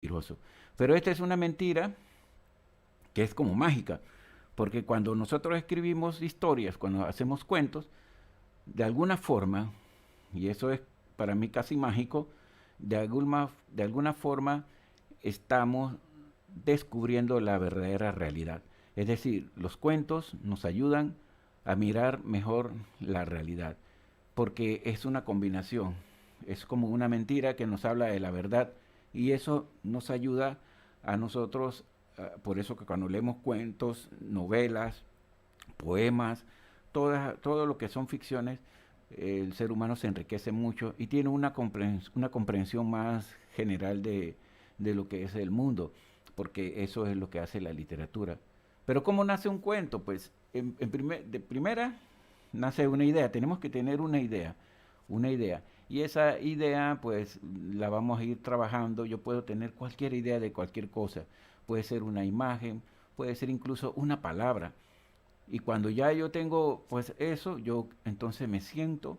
mentiroso. Pero esta es una mentira que es como mágica, porque cuando nosotros escribimos historias, cuando hacemos cuentos, de alguna forma, y eso es para mí casi mágico, de alguna forma estamos descubriendo la verdadera realidad. Es decir, los cuentos nos ayudan a mirar mejor la realidad, porque es una combinación, es como una mentira que nos habla de la verdad y eso nos ayuda a nosotros, por eso que cuando leemos cuentos, novelas, poemas, todo lo que son ficciones, el ser humano se enriquece mucho y tiene una comprensión más general de lo que es el mundo, porque eso es lo que hace la literatura. Pero ¿cómo nace un cuento? Pues de primera nace una idea, tenemos que tener una idea. Y esa idea pues la vamos a ir trabajando, yo puedo tener cualquier idea de cualquier cosa, puede ser una imagen, puede ser incluso una palabra. Y cuando ya yo tengo pues eso, yo entonces me siento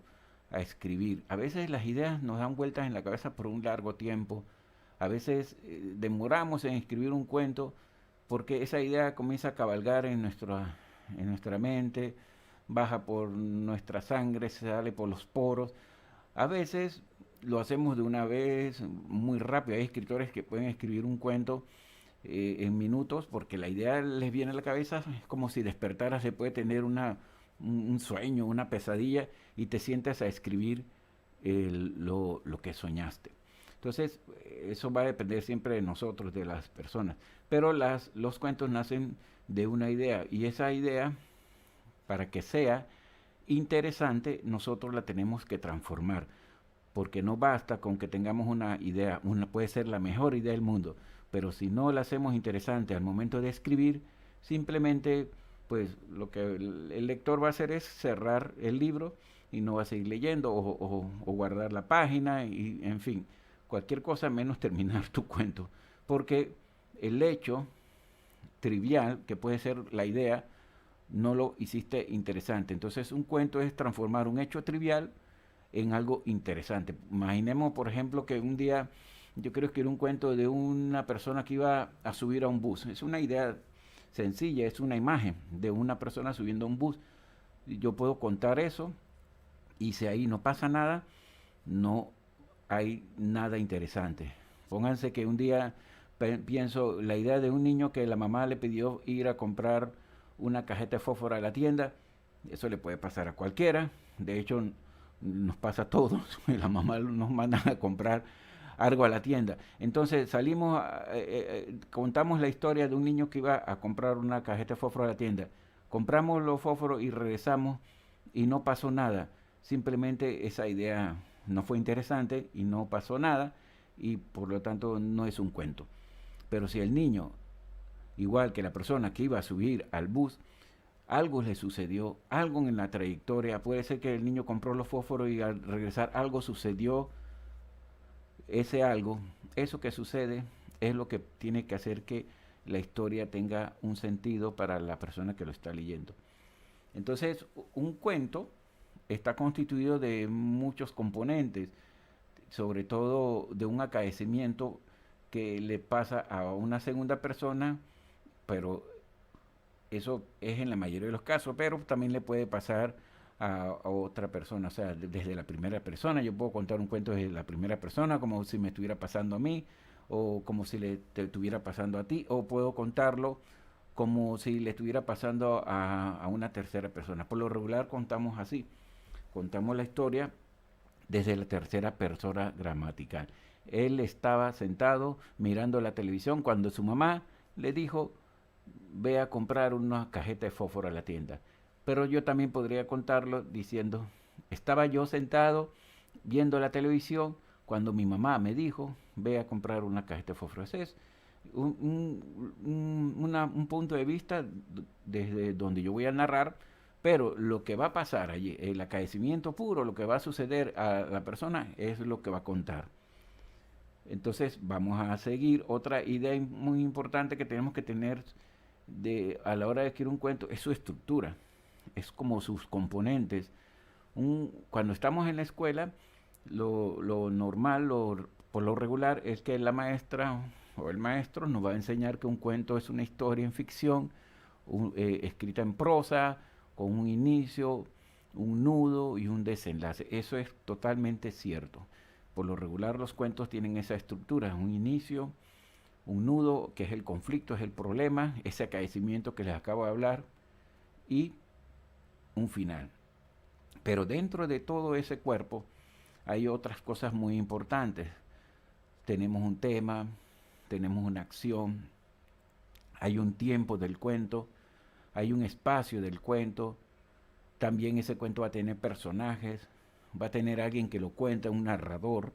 a escribir. A veces las ideas nos dan vueltas en la cabeza por un largo tiempo. A veces demoramos en escribir un cuento porque esa idea comienza a cabalgar en nuestra mente, baja por nuestra sangre, sale por los poros. A veces lo hacemos de una vez, muy rápido. Hay escritores que pueden escribir un cuento en minutos porque la idea les viene a la cabeza, es como si despertara, se puede tener un sueño, una pesadilla y te sientas a escribir lo que soñaste. Entonces, eso va a depender siempre de nosotros, de las personas. Pero los cuentos nacen de una idea y esa idea, para que sea interesante, nosotros la tenemos que transformar porque no basta con que tengamos una idea, puede ser la mejor idea del mundo, pero si no la hacemos interesante al momento de escribir, simplemente pues lo que el lector va a hacer es cerrar el libro y no va a seguir leyendo o guardar la página y en fin, cualquier cosa menos terminar tu cuento, porque el hecho trivial que puede ser la idea no lo hiciste interesante. Entonces un cuento es transformar un hecho trivial en algo interesante. Imaginemos, por ejemplo, que un día yo quiero escribir un cuento de una persona que iba a subir a un bus. Es una idea sencilla, es una imagen de una persona subiendo a un bus. Yo puedo contar eso y si ahí no pasa nada, no hay nada interesante. Pónganse que un día pienso la idea de un niño que la mamá le pidió ir a comprar una cajeta de fósforo a la tienda. Eso le puede pasar a cualquiera. De hecho, nos pasa a todos. La mamá nos manda a comprar algo a la tienda. Entonces salimos, contamos la historia de un niño que iba a comprar una cajeta de fósforo a la tienda. Compramos los fósforos y regresamos y no pasó nada. Simplemente esa idea no fue interesante y no pasó nada y por lo tanto no es un cuento. Pero si el niño, igual que la persona que iba a subir al bus, algo le sucedió, algo en la trayectoria, puede ser que el niño compró los fósforos y al regresar algo sucedió, ese algo, eso que sucede es lo que tiene que hacer que la historia tenga un sentido para la persona que lo está leyendo. Entonces, un cuento está constituido de muchos componentes, sobre todo de un acaecimiento que le pasa a una segunda persona, pero eso es en la mayoría de los casos, pero también le puede pasar a otra persona, o sea, desde la primera persona. Yo puedo contar un cuento desde la primera persona, como si me estuviera pasando a mí, o como si te estuviera pasando a ti, o puedo contarlo como si le estuviera pasando a una tercera persona. Por lo regular contamos así, contamos la historia desde la tercera persona gramatical. Él estaba sentado mirando la televisión cuando su mamá le dijo, ve a comprar una cajeta de fósforo a la tienda. Pero yo también podría contarlo diciendo, estaba yo sentado viendo la televisión cuando mi mamá me dijo, ve a comprar una cajeta de fósforo. Ese es un punto de vista desde donde yo voy a narrar, pero lo que va a pasar allí, el acaecimiento puro, lo que va a suceder a la persona es lo que va a contar. Entonces vamos a seguir otra idea muy importante que tenemos que tener a la hora de escribir un cuento es su estructura, es como sus componentes. Cuando estamos en la escuela, lo normal, por lo regular, es que la maestra o el maestro nos va a enseñar que un cuento es una historia en ficción, escrita en prosa, con un inicio, un nudo y un desenlace. Eso es totalmente cierto. Por lo regular los cuentos tienen esa estructura, un inicio, un nudo, que es el conflicto, es el problema, ese acaecimiento que les acabo de hablar, y un final. Pero dentro de todo ese cuerpo hay otras cosas muy importantes. Tenemos un tema, tenemos una acción, hay un tiempo del cuento, hay un espacio del cuento, también ese cuento va a tener personajes, va a tener alguien que lo cuenta, un narrador,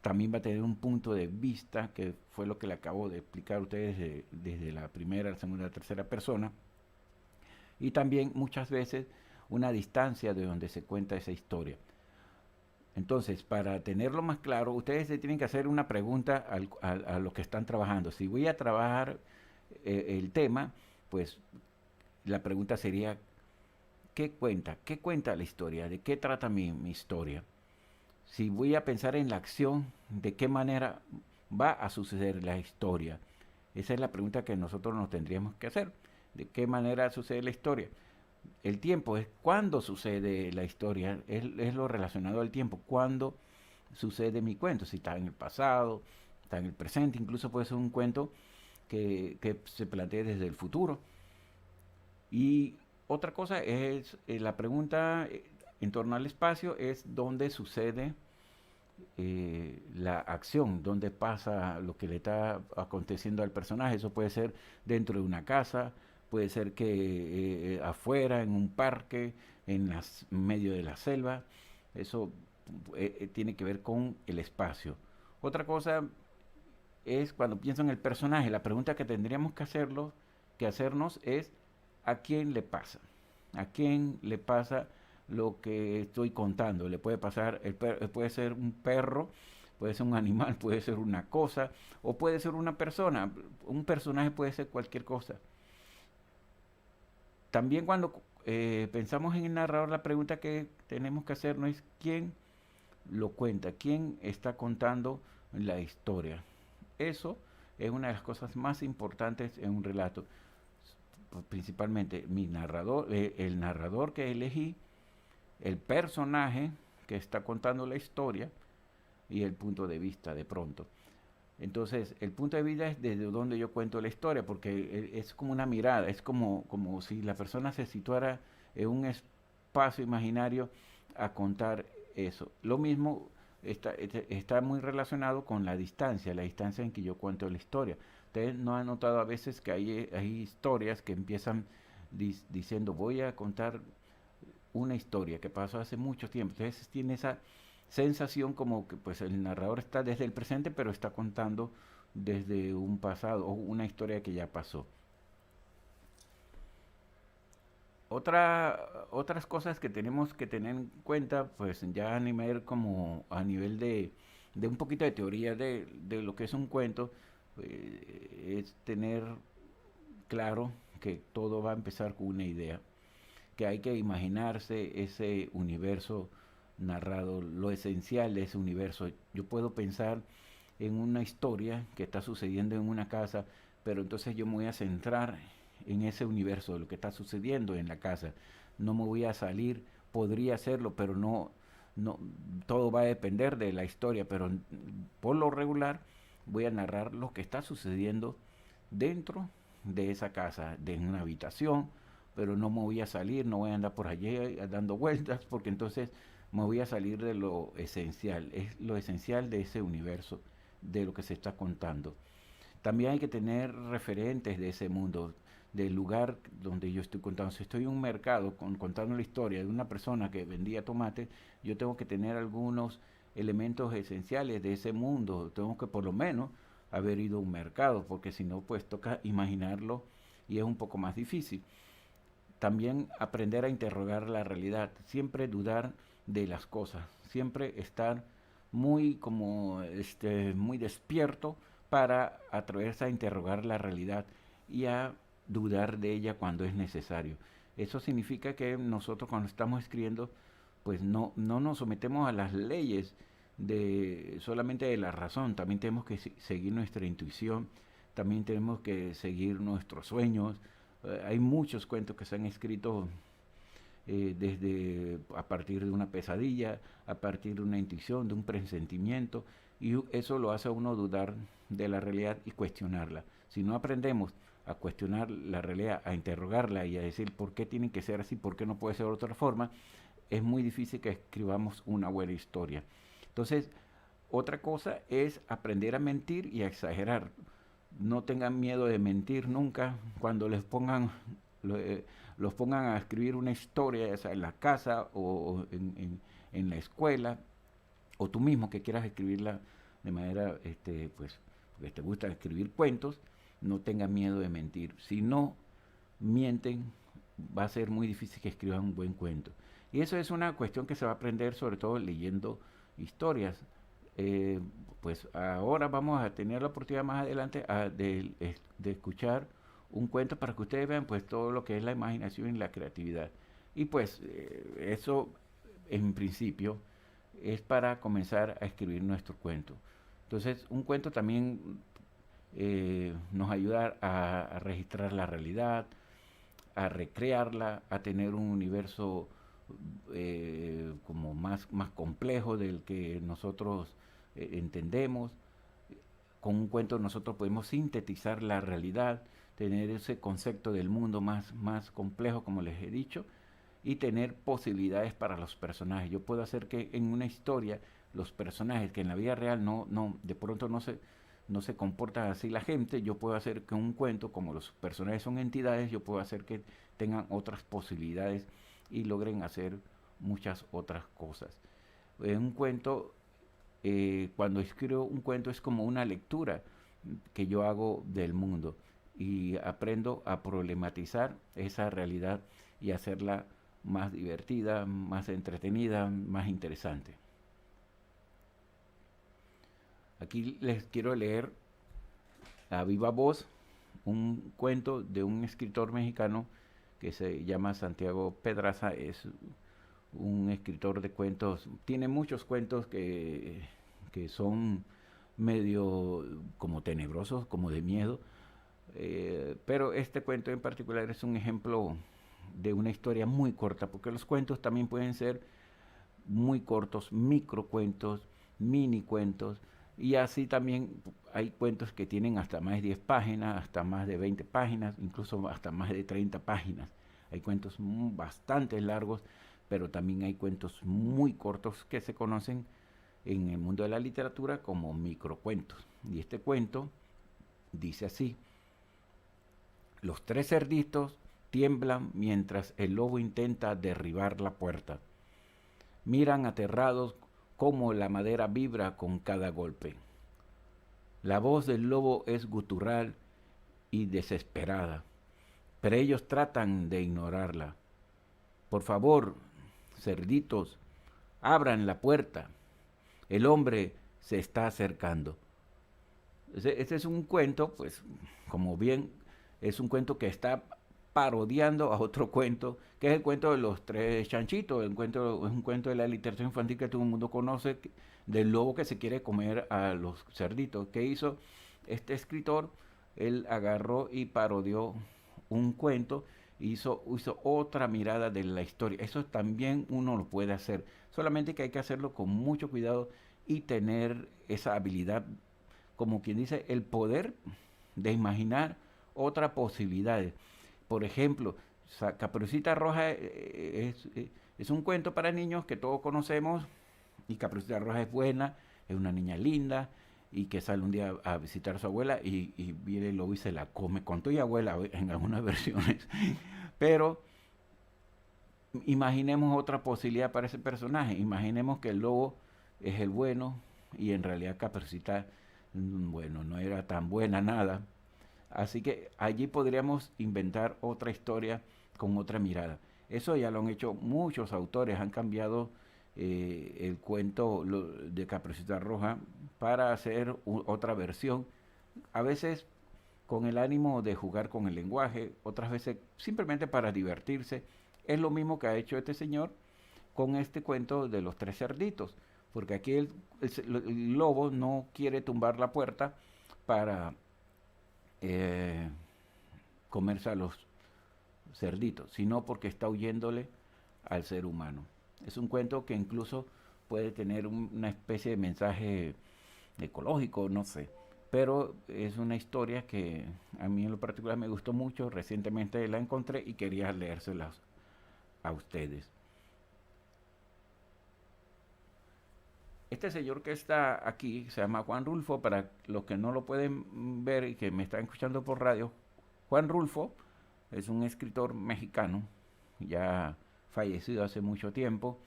también va a tener un punto de vista, que fue lo que le acabo de explicar a ustedes desde la primera, la segunda, la tercera persona, y también muchas veces una distancia de donde se cuenta esa historia. Entonces, para tenerlo más claro, ustedes se tienen que hacer una pregunta a los que están trabajando. Si voy a trabajar el tema, pues la pregunta sería, ¿qué cuenta? ¿Qué cuenta la historia? ¿De qué trata mi historia? Si voy a pensar en la acción, ¿de qué manera va a suceder la historia? Esa es la pregunta que nosotros nos tendríamos que hacer. ¿De qué manera sucede la historia? El tiempo es cuándo sucede la historia, es lo relacionado al tiempo, cuándo sucede mi cuento, si está en el pasado, está en el presente, incluso puede ser un cuento que se plantee desde el futuro. Y otra cosa es, la pregunta en torno al espacio es dónde sucede la acción, dónde pasa lo que le está aconteciendo al personaje. Eso puede ser dentro de una casa, puede ser que afuera, en un parque, medio de la selva. Eso tiene que ver con el espacio. Otra cosa es cuando pienso en el personaje, la pregunta que tendríamos que hacernos es ¿a quién le pasa? ¿A quién le pasa lo que estoy contando? Le puede pasar, puede ser un perro, puede ser un animal, puede ser una cosa, o puede ser una persona. Un personaje puede ser cualquier cosa. También cuando pensamos en el narrador, la pregunta que tenemos que hacernos es quién lo cuenta, quién está contando la historia. Eso es una de las cosas más importantes en un relato. Principalmente el narrador que elegí, el personaje que está contando la historia y el punto de vista de pronto. Entonces, el punto de vista es desde donde yo cuento la historia, porque es como una mirada, es como si la persona se situara en un espacio imaginario a contar eso. Lo mismo está muy relacionado con la distancia en que yo cuento la historia. Ustedes no han notado a veces que hay historias que empiezan diciendo voy a contar una historia que pasó hace mucho tiempo. Entonces tiene esa sensación como que pues el narrador está desde el presente, pero está contando desde un pasado o una historia que ya pasó. Otras cosas que tenemos que tener en cuenta, pues ya a nivel como a nivel de un poquito de teoría de lo que es un cuento, es tener claro que todo va a empezar con una idea, que hay que imaginarse ese universo narrado, lo esencial de ese universo. Yo puedo pensar en una historia que está sucediendo en una casa, pero entonces yo me voy a centrar en ese universo de lo que está sucediendo en la casa. No me voy a salir, podría hacerlo, pero no, todo va a depender de la historia, pero por lo regular voy a narrar lo que está sucediendo dentro de esa casa, de una habitación, pero no me voy a salir, no voy a andar por allí dando vueltas, porque entonces me voy a salir de lo esencial, es lo esencial de ese universo, de lo que se está contando. También hay que tener referentes de ese mundo, del lugar donde yo estoy contando. Si estoy en un mercado contando la historia de una persona que vendía tomate, yo tengo que tener algunos elementos esenciales de ese mundo. Tengo que por lo menos haber ido a un mercado, porque si no, pues toca imaginarlo y es un poco más difícil. También aprender a interrogar la realidad, siempre dudar de las cosas, siempre estar muy despierto para atreverse a interrogar la realidad y a dudar de ella cuando es necesario. Eso significa que nosotros cuando estamos escribiendo, pues no nos sometemos a las leyes solamente de la razón, también tenemos que seguir nuestra intuición, también tenemos que seguir nuestros sueños. Hay muchos cuentos que se han escrito desde a partir de una pesadilla, a partir de una intuición, de un presentimiento, y eso lo hace a uno dudar de la realidad y cuestionarla. Si no aprendemos a cuestionar la realidad, a interrogarla y a decir por qué tiene que ser así, por qué no puede ser de otra forma, es muy difícil que escribamos una buena historia. Entonces, otra cosa es aprender a mentir y a exagerar. No tengan miedo de mentir nunca cuando lo- eh, los pongan a escribir una historia, ya sea en la casa o en la escuela, o tú mismo que quieras escribirla de manera, pues, que te gusta escribir cuentos, no tengan miedo de mentir. Si no mienten, va a ser muy difícil que escriban un buen cuento. Y eso es una cuestión que se va a aprender sobre todo leyendo historias. Eh, pues ahora vamos a tener la oportunidad más adelante de escuchar un cuento para que ustedes vean pues todo lo que es la imaginación y la creatividad. Y pues eso en principio es para comenzar a escribir nuestro cuento. Entonces un cuento también nos ayuda a registrar la realidad, a recrearla, a tener un universo como más complejo del que nosotros entendemos. Con un cuento nosotros podemos sintetizar la realidad, tener ese concepto del mundo más complejo, como les he dicho, y tener posibilidades para los personajes. Yo puedo hacer que en una historia los personajes que en la vida real de pronto no se comporta así la gente, yo puedo hacer que un cuento, como los personajes son entidades, yo puedo hacer que tengan otras posibilidades y logren hacer muchas otras cosas. Un cuento, cuando escribo un cuento es como una lectura que yo hago del mundo y aprendo a problematizar esa realidad y hacerla más divertida, más entretenida, más interesante. Aquí les quiero leer a viva voz un cuento de un escritor mexicano que se llama Santiago Pedraza. Es un escritor de cuentos, tiene muchos cuentos que son medio como tenebrosos, como de miedo, pero este cuento en particular es un ejemplo de una historia muy corta, porque los cuentos también pueden ser muy cortos, microcuentos, mini cuentos, y así también hay cuentos que tienen hasta más de 10 páginas, hasta más de 20 páginas, incluso hasta más de 30 páginas. Hay cuentos bastante largos, pero también hay cuentos muy cortos que se conocen en el mundo de la literatura como microcuentos. Y este cuento dice así: los tres cerditos tiemblan mientras el lobo intenta derribar la puerta. Miran aterrados cómo la madera vibra con cada golpe. La voz del lobo es gutural y desesperada, pero ellos tratan de ignorarla. Por favor, cerditos, abran la puerta. El hombre se está acercando. Este es un cuento, pues, como bien, es un cuento que está parodiando a otro cuento, que es el cuento de los tres chanchitos. Es un cuento de la literatura infantil que todo el mundo conoce, del lobo que se quiere comer a los cerditos. ¿Qué hizo este escritor? Él agarró y parodió un cuento, hizo otra mirada de la historia. Eso también uno lo puede hacer, solamente que hay que hacerlo con mucho cuidado y tener esa habilidad, como quien dice, el poder de imaginar otras posibilidades. Por ejemplo, Caperucita Roja es un cuento para niños que todos conocemos, y Caperucita Roja es buena, es una niña linda y que sale un día a visitar a su abuela y viene el lobo y se la come con tu abuela en algunas versiones. Pero imaginemos otra posibilidad para ese personaje. Imaginemos que el lobo es el bueno y en realidad Caperucita, bueno, no era tan buena nada. Así que allí podríamos inventar otra historia con otra mirada. Eso ya lo han hecho muchos autores, han cambiado el cuento de Caperucita Roja para hacer otra versión. A veces con el ánimo de jugar con el lenguaje, otras veces simplemente para divertirse. Es lo mismo que ha hecho este señor con este cuento de los tres cerditos. porque aquí el lobo no quiere tumbar la puerta para eh, comerse a los cerditos, sino porque está huyéndole al ser humano. Es un cuento que incluso puede tener una especie de mensaje ecológico, no sé. Pero es una historia que a mí en lo particular me gustó mucho. Recientemente la encontré y quería leérselas a ustedes. Este señor que está aquí se llama Juan Rulfo. Para los que no lo pueden ver y que me están escuchando por radio, Juan Rulfo es un escritor mexicano, ya fallecido hace mucho tiempo,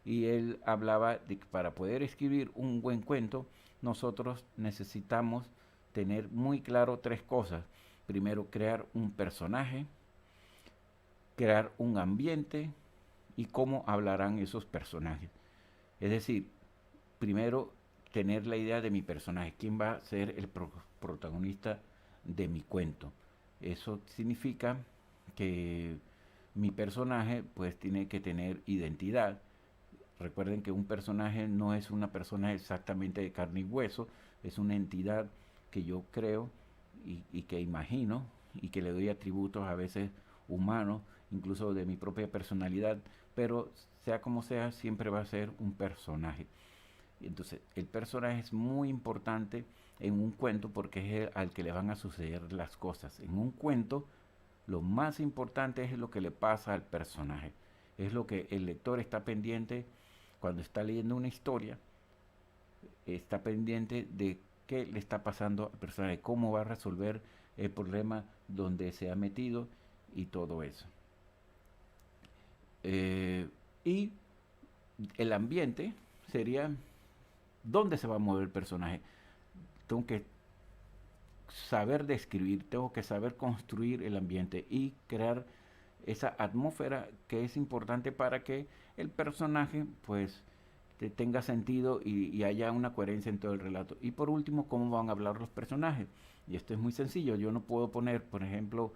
y él hablaba de que para poder escribir un buen cuento, nosotros necesitamos tener muy claro tres cosas. Primero, crear un personaje, crear un ambiente y cómo hablarán esos personajes. Es decir, primero tener la idea de mi personaje, quién va a ser el protagonista de mi cuento. Eso significa que mi personaje pues tiene que tener identidad. Recuerden que un personaje no es una persona exactamente de carne y hueso, es una entidad que yo creo y que imagino y que le doy atributos a veces humanos, incluso de mi propia personalidad, pero sea como sea, siempre va a ser un personaje. Entonces, el personaje es muy importante en un cuento porque es al que le van a suceder las cosas. En un cuento, lo más importante es lo que le pasa al personaje. Es lo que el lector está pendiente cuando está leyendo una historia, está pendiente de qué le está pasando al personaje, cómo va a resolver el problema donde se ha metido y todo eso. Y el ambiente sería dónde se va a mover el personaje. Tengo que saber describir, tengo que saber construir el ambiente y crear esa atmósfera que es importante para que el personaje pues tenga sentido y haya una coherencia en todo el relato. Y por último, cómo van a hablar los personajes. Y esto es muy sencillo. Yo no puedo poner, por ejemplo,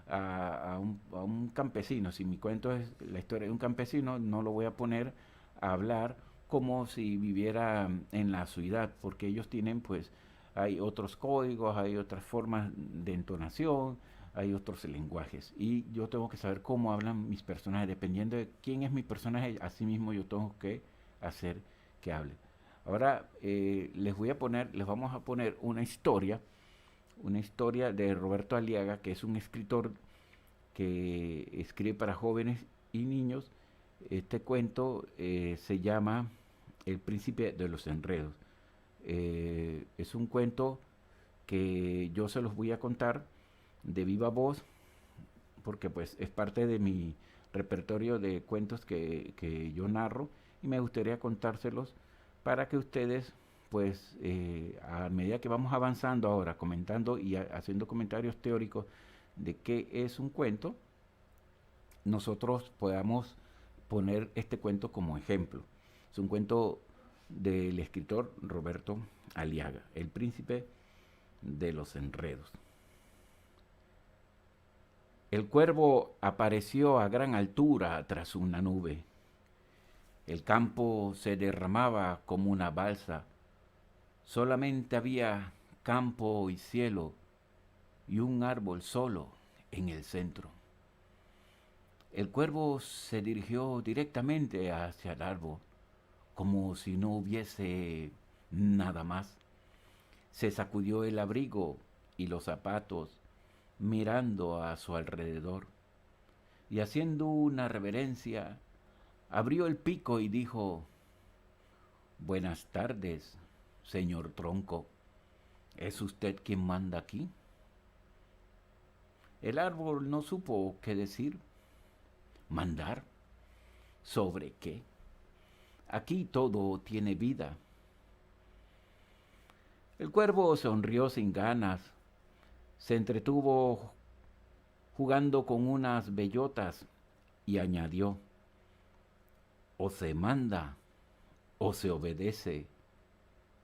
a un campesino. Si mi cuento es la historia de un campesino, no lo voy a poner a hablar como si viviera en la ciudad, porque ellos tienen pues, hay otros códigos, hay otras formas de entonación, hay otros lenguajes. Y yo tengo que saber cómo hablan mis personajes. Dependiendo de quién es mi personaje, así mismo yo tengo que hacer que hable. Ahora les vamos a poner una historia de Roberto Aliaga, que es un escritor que escribe para jóvenes y niños. Este cuento se llama El Príncipe de los Enredos. Es un cuento que yo se los voy a contar de viva voz, porque pues es parte de mi repertorio de cuentos que yo narro y me gustaría contárselos para que ustedes pues a medida que vamos avanzando ahora, comentando y haciendo comentarios teóricos de qué es un cuento, nosotros podamos poner este cuento como ejemplo. Es un cuento del escritor Roberto Aliaga, El Príncipe de los Enredos. El cuervo apareció a gran altura tras una nube. El campo se derramaba como una balsa. Solamente había campo y cielo y un árbol solo en el centro. El cuervo se dirigió directamente hacia el árbol, como si no hubiese nada más. Se sacudió el abrigo y los zapatos, mirando a su alrededor, y haciendo una reverencia, abrió el pico y dijo: Buenas tardes, señor tronco. ¿Es usted quien manda aquí? El árbol no supo qué decir. ¿Mandar? ¿Sobre qué? Aquí todo tiene vida. El cuervo sonrió sin ganas, se entretuvo jugando con unas bellotas y añadió: O se manda o se obedece,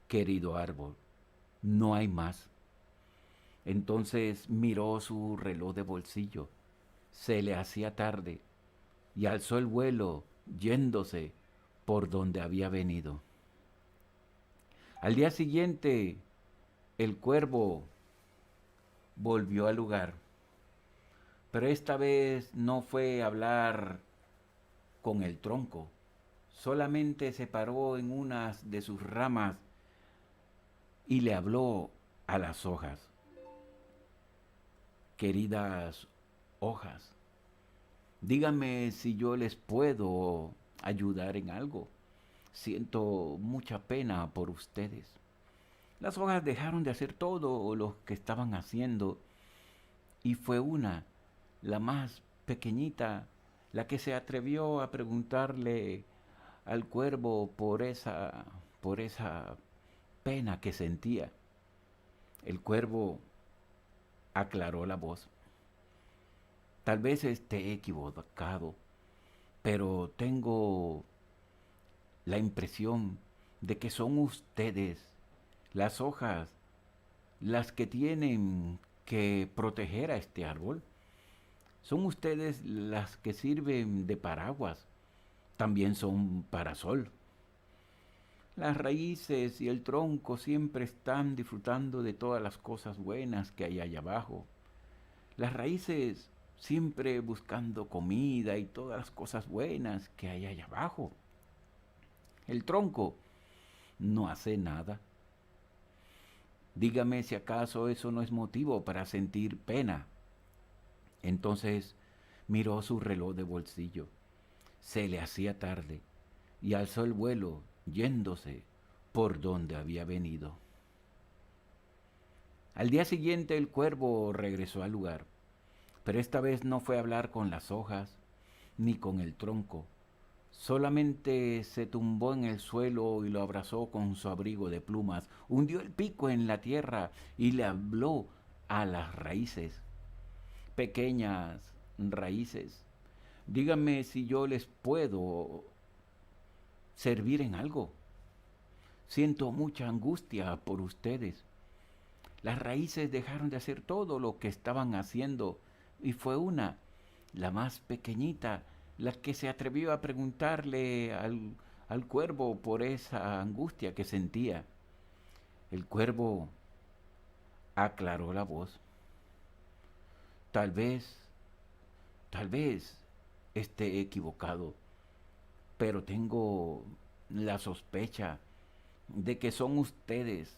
querido árbol, no hay más. Entonces miró su reloj de bolsillo, se le hacía tarde y alzó el vuelo yéndose por donde había venido. Al día siguiente, el cuervo volvió al lugar, pero esta vez no fue a hablar con el tronco, solamente se paró en una de sus ramas y le habló a las hojas. Queridas hojas, díganme si yo les puedo ayudar en algo. Siento mucha pena por ustedes. Las hojas dejaron de hacer todo lo que estaban haciendo y fue una, la más pequeñita, la que se atrevió a preguntarle al cuervo por esa pena que sentía. El cuervo aclaró la voz. Tal vez esté equivocado, pero tengo la impresión de que son ustedes, las hojas, las que tienen que proteger a este árbol. Son ustedes las que sirven de paraguas, también son parasol. Las raíces y el tronco siempre están disfrutando de todas las cosas buenas que hay allá abajo. Las raíces siempre buscando comida y todas las cosas buenas que hay allá abajo. El tronco no hace nada. Dígame si acaso eso no es motivo para sentir pena. Entonces miró su reloj de bolsillo. Se le hacía tarde y alzó el vuelo yéndose por donde había venido. Al día siguiente el cuervo regresó al lugar, pero esta vez no fue a hablar con las hojas ni con el tronco. Solamente se tumbó en el suelo y lo abrazó con su abrigo de plumas, hundió el pico en la tierra y le habló a las raíces. Pequeñas raíces, díganme si yo les puedo servir en algo. Siento mucha angustia por ustedes. Las raíces dejaron de hacer todo lo que estaban haciendo y fue una, la más pequeñita, la que se atrevió a preguntarle al cuervo por esa angustia que sentía. El cuervo aclaró la voz. Tal vez, tal vez esté equivocado, pero tengo la sospecha de que son ustedes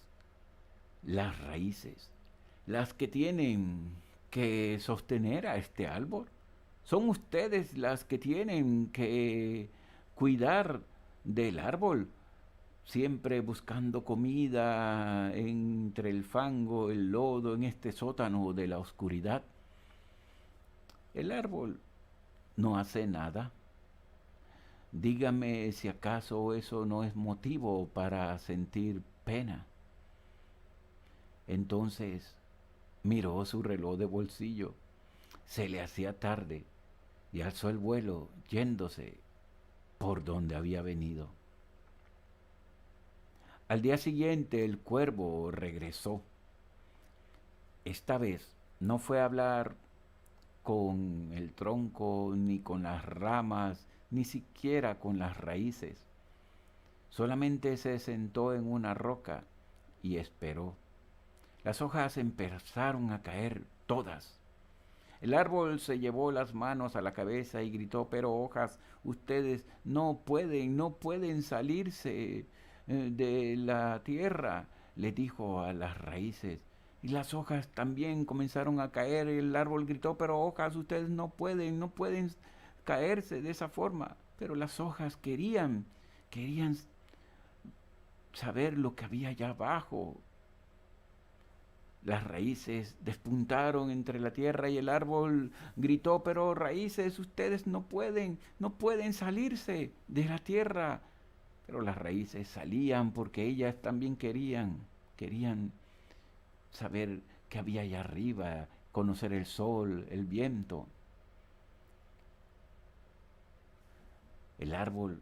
las raíces, las que tienen que sostener a este árbol. Son ustedes las que tienen que cuidar del árbol, siempre buscando comida entre el fango, el lodo, en este sótano de la oscuridad. El árbol no hace nada. Dígame si acaso eso no es motivo para sentir pena. Entonces miró su reloj de bolsillo. Se le hacía tarde y alzó el vuelo yéndose por donde había venido. Al día siguiente el cuervo regresó. Esta vez no fue a hablar con el tronco, ni con las ramas, ni siquiera con las raíces. Solamente se sentó en una roca y esperó. Las hojas empezaron a caer todas. El árbol se llevó las manos a la cabeza y gritó, pero hojas, ustedes no pueden salirse de la tierra, le dijo a las raíces. Y las hojas también comenzaron a caer. El árbol gritó, pero hojas, ustedes no pueden caerse de esa forma. Pero las hojas querían saber lo que había allá abajo. Las raíces despuntaron entre la tierra y el árbol gritó, pero raíces, ustedes no pueden salirse de la tierra. Pero las raíces salían porque ellas también querían saber qué había allá arriba, conocer el sol, el viento. El árbol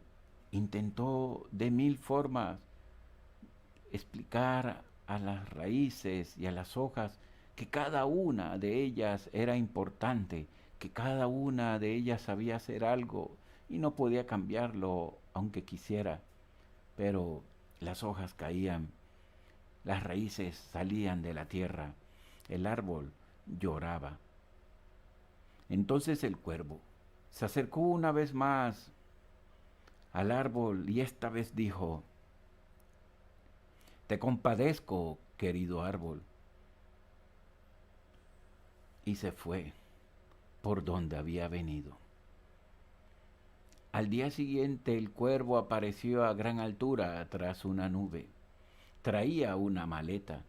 intentó de mil formas explicar a las raíces y a las hojas que cada una de ellas era importante, que cada una de ellas sabía hacer algo y no podía cambiarlo aunque quisiera. Pero las hojas caían las raíces salían de la tierra, el árbol lloraba. Entonces el cuervo se acercó una vez más al árbol y esta vez dijo: te compadezco, querido árbol. Y se fue por donde había venido. Al día siguiente el cuervo apareció a gran altura tras una nube. Traía una maleta.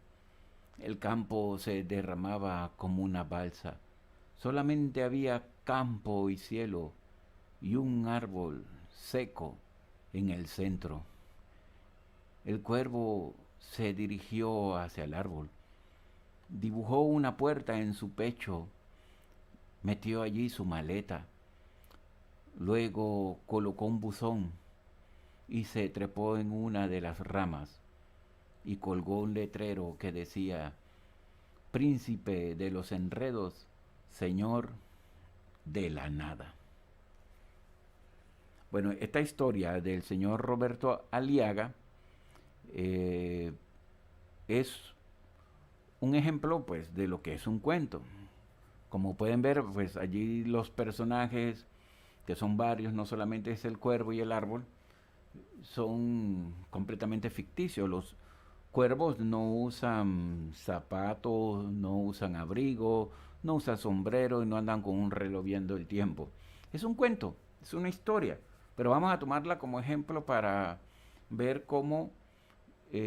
El campo se derramaba como una balsa. Solamente había campo y cielo y un árbol seco en el centro. El cuervo se dirigió hacia el árbol. Dibujó una puerta en su pecho. Metió allí su maleta. Luego colocó un buzón y se trepó en una de las ramas y colgó un letrero que decía: Príncipe de los enredos, señor de la nada. Bueno, esta historia del señor Roberto Aliaga es un ejemplo, pues, de lo que es un cuento. Como pueden ver, pues allí los personajes, que son varios, no solamente es el cuervo y el árbol, son completamente ficticios. Los cuervos no usan zapatos, no usan abrigo, no usan sombrero y no andan con un reloj viendo el tiempo. Es un cuento, es una historia, pero vamos a tomarla como ejemplo para ver cómo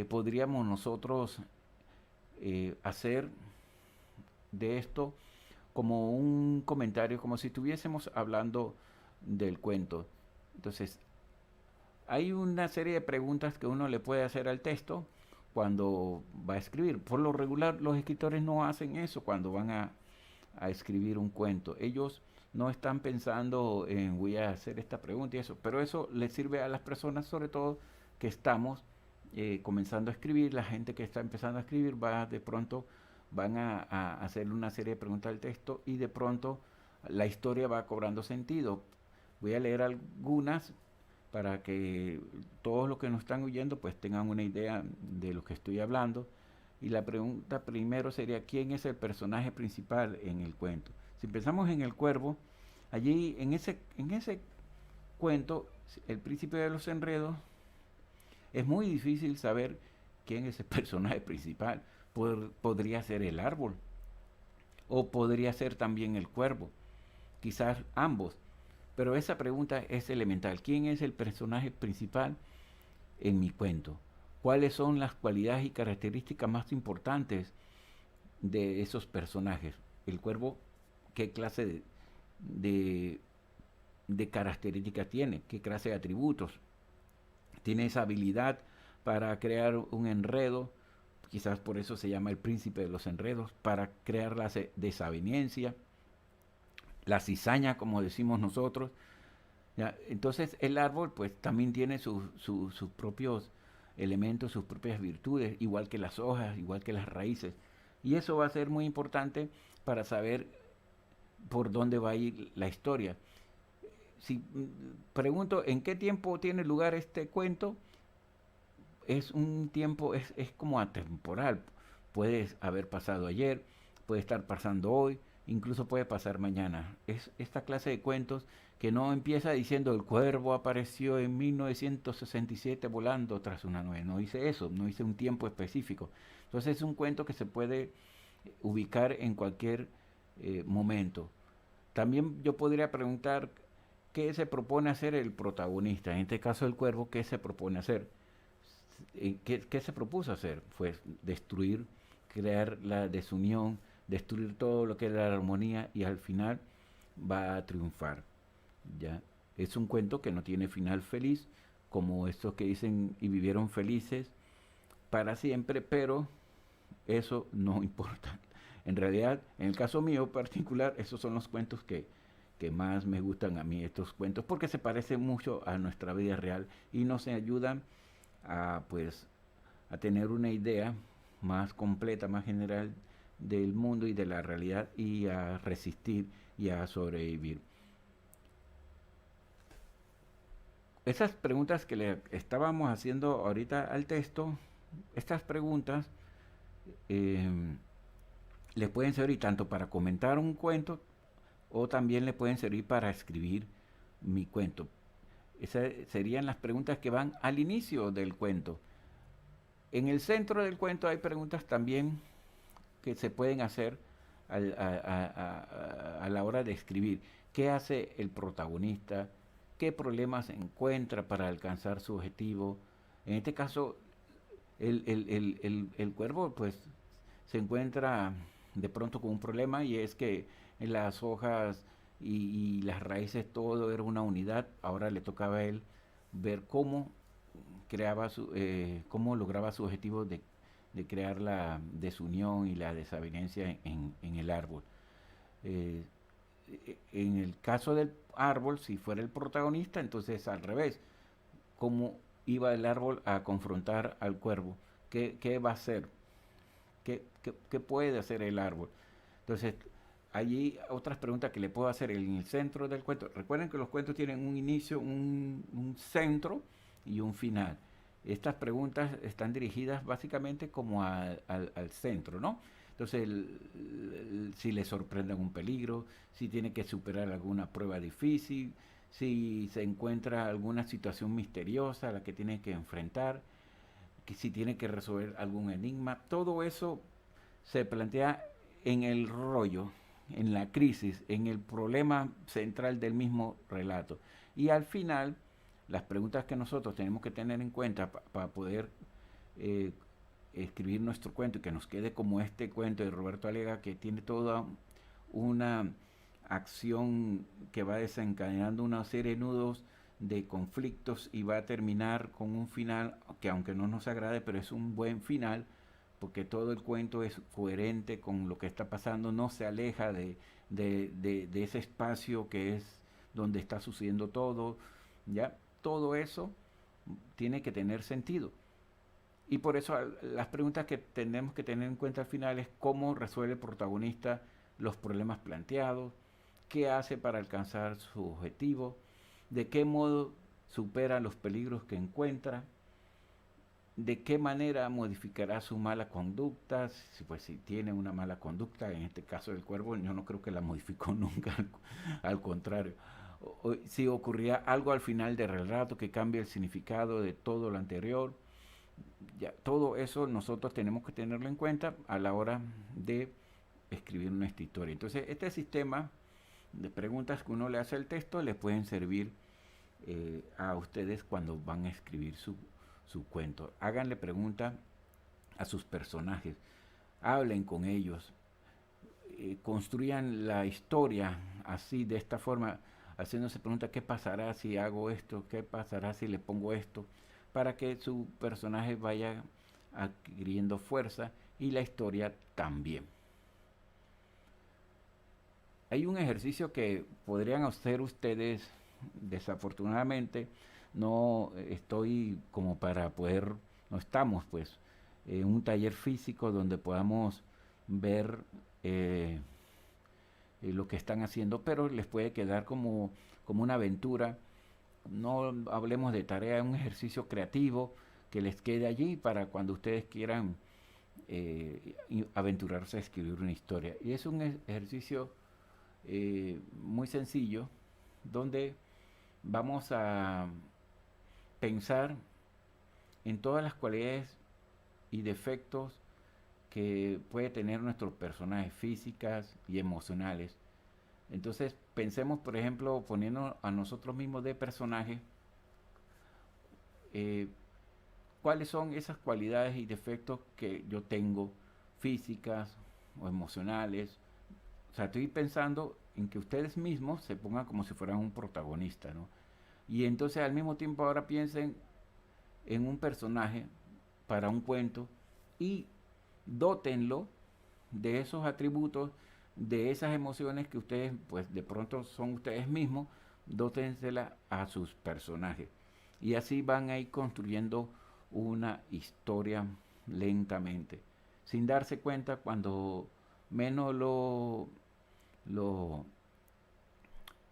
podríamos nosotros hacer de esto como un comentario, como si estuviésemos hablando del cuento. Entonces, hay una serie de preguntas que uno le puede hacer al texto cuando va a escribir. Por lo regular, los escritores no hacen eso cuando van a escribir un cuento. Ellos no están pensando en voy a hacer esta pregunta y eso, pero eso les sirve a las personas, sobre todo que estamos comenzando a escribir. La gente que está empezando a escribir va de pronto van a hacerle una serie de preguntas al texto y de pronto la historia va cobrando sentido. Voy a leer algunas para que todos los que nos están oyendo pues tengan una idea de lo que estoy hablando. Y la pregunta primero sería: ¿quién es el personaje principal en el cuento? Si pensamos en el cuervo, allí en ese cuento, el príncipe de los enredos, es muy difícil saber quién es el personaje principal. Podría ser el árbol o podría ser también el cuervo, quizás ambos. Pero esa pregunta es elemental. ¿Quién es el personaje principal en mi cuento? ¿Cuáles son las cualidades y características más importantes de esos personajes? El cuervo, ¿qué clase de, de características tiene? ¿Qué clase de atributos? Tiene esa habilidad para crear un enredo, quizás por eso se llama el príncipe de los enredos, para crear la desaveniencia, la cizaña, como decimos nosotros. ¿Ya? Entonces el árbol pues también tiene sus propios elementos, sus propias virtudes, igual que las hojas, igual que las raíces. Y eso va a ser muy importante para saber por dónde va a ir la historia. Si pregunto en qué tiempo tiene lugar este cuento, es un tiempo, es como atemporal. Puede haber pasado ayer, puede estar pasando hoy, incluso puede pasar mañana. Es esta clase de cuentos que no empieza diciendo el cuervo apareció en 1967 volando tras una nube. No dice eso, no dice un tiempo específico. Entonces es un cuento que se puede ubicar en cualquier momento. También yo podría preguntar qué se propone hacer el protagonista, en este caso el cuervo, qué se propone hacer. ¿Qué se propuso hacer? Pues destruir, crear la desunión, destruir todo lo que es la armonía y al final va a triunfar. ¿Ya? Es un cuento que no tiene final feliz, como estos que dicen y vivieron felices para siempre, pero eso no importa. En realidad, en el caso mío particular, esos son los cuentos que más me gustan a mí, estos cuentos, porque se parecen mucho a nuestra vida real y nos ayudan a pues a tener una idea más completa, más general del mundo y de la realidad y a resistir y a sobrevivir. Esas preguntas que le estábamos haciendo ahorita al texto Estas preguntas eh, les pueden servir tanto para comentar un cuento o también le pueden servir para escribir mi cuento. Esas serían las preguntas que van al inicio del cuento. En el centro del cuento hay preguntas también que se pueden hacer a la hora de escribir. ¿Qué hace el protagonista? ¿Qué problemas encuentra para alcanzar su objetivo? En este caso, el cuervo pues se encuentra de pronto con un problema y es que en las hojas y las raíces todo era una unidad. Ahora le tocaba a él ver cómo cómo lograba su objetivo de crear la desunión y la desavenencia en el árbol. Eh, en el caso del árbol, si fuera el protagonista, entonces al revés, cómo iba el árbol a confrontar al cuervo, qué va a hacer, qué puede hacer el árbol. Entonces, allí otras preguntas que le puedo hacer en el centro del cuento. Recuerden que los cuentos tienen un inicio, un centro y un final. Estas preguntas están dirigidas básicamente como al centro, ¿no? Entonces, si le sorprende un peligro, si tiene que superar alguna prueba difícil, si se encuentra alguna situación misteriosa a la que tiene que enfrentar, que si tiene que resolver algún enigma, todo eso se plantea en el rollo, en la crisis, en el problema central del mismo relato. Y al final, las preguntas que nosotros tenemos que tener en cuenta para poder eh, escribir nuestro cuento y que nos quede como este cuento de Roberto Alega, que tiene toda una acción que va desencadenando una serie de nudos de conflictos y va a terminar con un final que aunque no nos agrade, pero es un buen final porque todo el cuento es coherente con lo que está pasando, no se aleja de ese espacio que es donde está sucediendo todo, ya todo eso tiene que tener sentido. Y por eso las preguntas que tenemos que tener en cuenta al final es cómo resuelve el protagonista los problemas planteados, qué hace para alcanzar su objetivo, de qué modo supera los peligros que encuentra, de qué manera modificará su mala conducta, pues si tiene una mala conducta, en este caso del cuervo, yo no creo que la modificó nunca, al contrario. Si ocurría algo al final del relato que cambie el significado de todo lo anterior, ya, todo eso nosotros tenemos que tenerlo en cuenta a la hora de escribir nuestra historia. Entonces, este sistema de preguntas que uno le hace al texto les pueden servir a ustedes cuando van a escribir su cuento. Háganle preguntas a sus personajes, hablen con ellos, construyan la historia así, de esta forma, haciéndose preguntas, ¿qué pasará si hago esto? ¿Qué pasará si le pongo esto? Para que su personaje vaya adquiriendo fuerza y la historia también. Hay un ejercicio que podrían hacer ustedes, desafortunadamente no estoy como para poder, no estamos pues en un taller físico donde podamos ver lo que están haciendo, pero les puede quedar como una aventura. No hablemos de tarea, un ejercicio creativo que les quede allí para cuando ustedes quieran aventurarse a escribir una historia. Y es un ejercicio muy sencillo donde vamos a pensar en todas las cualidades y defectos que puede tener nuestros personajes físicas y emocionales. Entonces pensemos, por ejemplo, poniendo a nosotros mismos de personaje, eh, cuáles son esas cualidades y defectos que yo tengo, físicas o emocionales. O sea, estoy pensando en que ustedes mismos se pongan como si fueran un protagonista, ¿no? Y entonces al mismo tiempo ahora piensen en un personaje para un cuento y dótenlo de esos atributos, de esas emociones que ustedes, pues de pronto son ustedes mismos, dótensela a sus personajes. Y así van a ir construyendo una historia lentamente, sin darse cuenta cuando menos lo,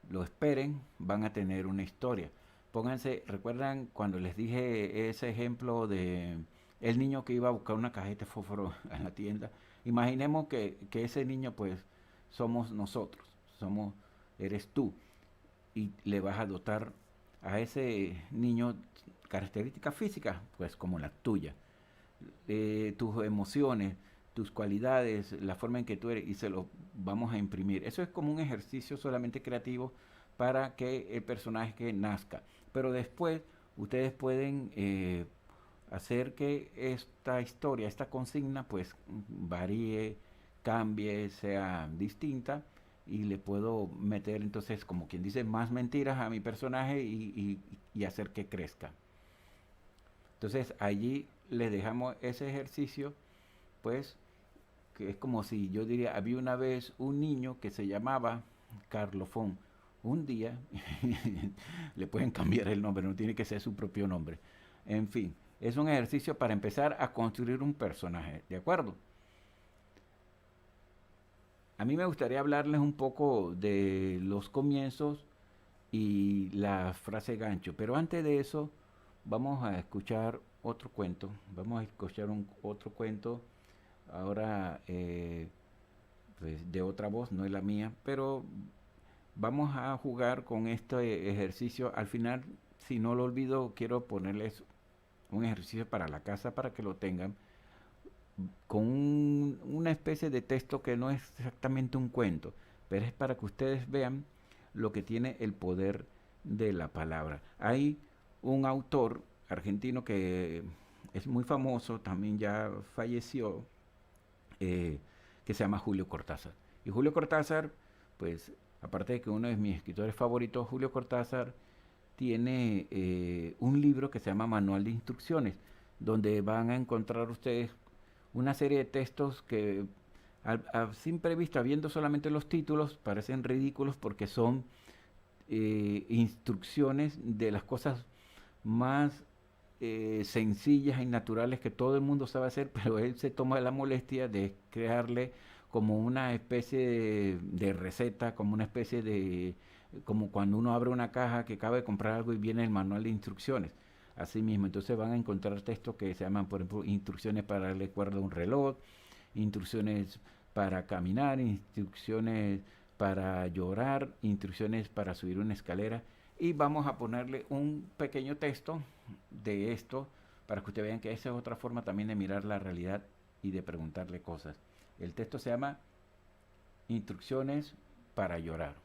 lo esperen, van a tener una historia. Pónganse, ¿recuerdan cuando les dije ese ejemplo de el niño que iba a buscar una cajeta de fósforo a la tienda. Imaginemos que ese niño pues somos nosotros, eres tú, y le vas a dotar a ese niño características físicas, pues como la tuya, tus emociones, tus cualidades, la forma en que tú eres, y se lo vamos a imprimir. Eso es como un ejercicio solamente creativo para que el personaje nazca. Pero después ustedes pueden hacer que esta historia, esta consigna, pues varíe, cambie, sea distinta y le puedo meter entonces, como quien dice, más mentiras a mi personaje y hacer que crezca. Entonces allí le dejamos ese ejercicio, pues, que es como si yo diría, había una vez un niño que se llamaba Carlofón. Un día, le pueden cambiar el nombre, no tiene que ser su propio nombre. En fin, es un ejercicio para empezar a construir un personaje, ¿de acuerdo? A mí me gustaría hablarles un poco de los comienzos y la frase gancho, pero antes de eso vamos a escuchar otro cuento. Vamos a escuchar otro cuento ahora pues, de otra voz, no es la mía, pero vamos a jugar con este ejercicio. Al final, si no lo olvido, quiero ponerles un ejercicio para la casa para que lo tengan con una especie de texto que no es exactamente un cuento, pero es para que ustedes vean lo que tiene el poder de la palabra. Hay un autor argentino que es muy famoso, también ya falleció, eh, que se llama Julio Cortázar. Y Julio Cortázar, pues, aparte de que uno de mis escritores favoritos, Julio Cortázar, tiene un libro que se llama Manual de Instrucciones, donde van a encontrar ustedes una serie de textos que a simple vista, viendo solamente los títulos, parecen ridículos porque son instrucciones de las cosas más sencillas y naturales que todo el mundo sabe hacer, pero él se toma la molestia de crearle como una especie de receta, como una especie de, como cuando uno abre una caja que acaba de comprar algo y viene el manual de instrucciones. Así mismo, entonces van a encontrar textos que se llaman, por ejemplo, instrucciones para darle cuerda a un reloj, instrucciones para caminar, instrucciones para llorar, instrucciones para subir una escalera. Y vamos a ponerle un pequeño texto de esto para que ustedes vean que esa es otra forma también de mirar la realidad y de preguntarle cosas. El texto se llama Instrucciones para llorar.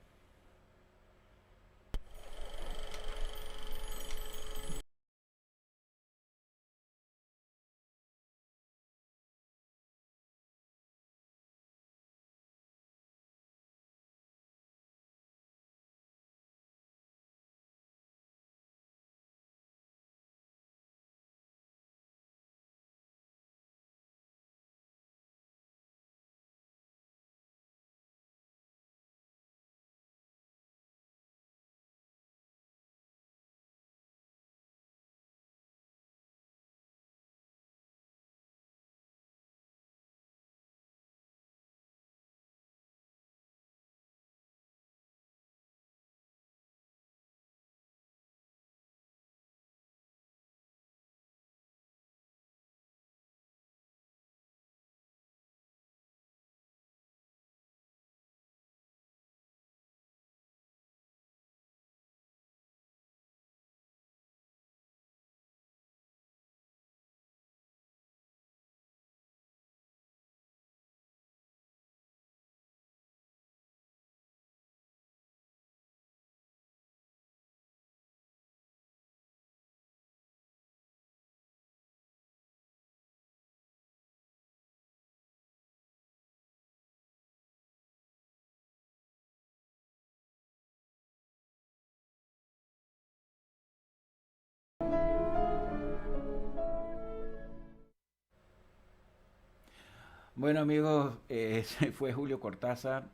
Bueno amigos, ese fue Julio Cortázar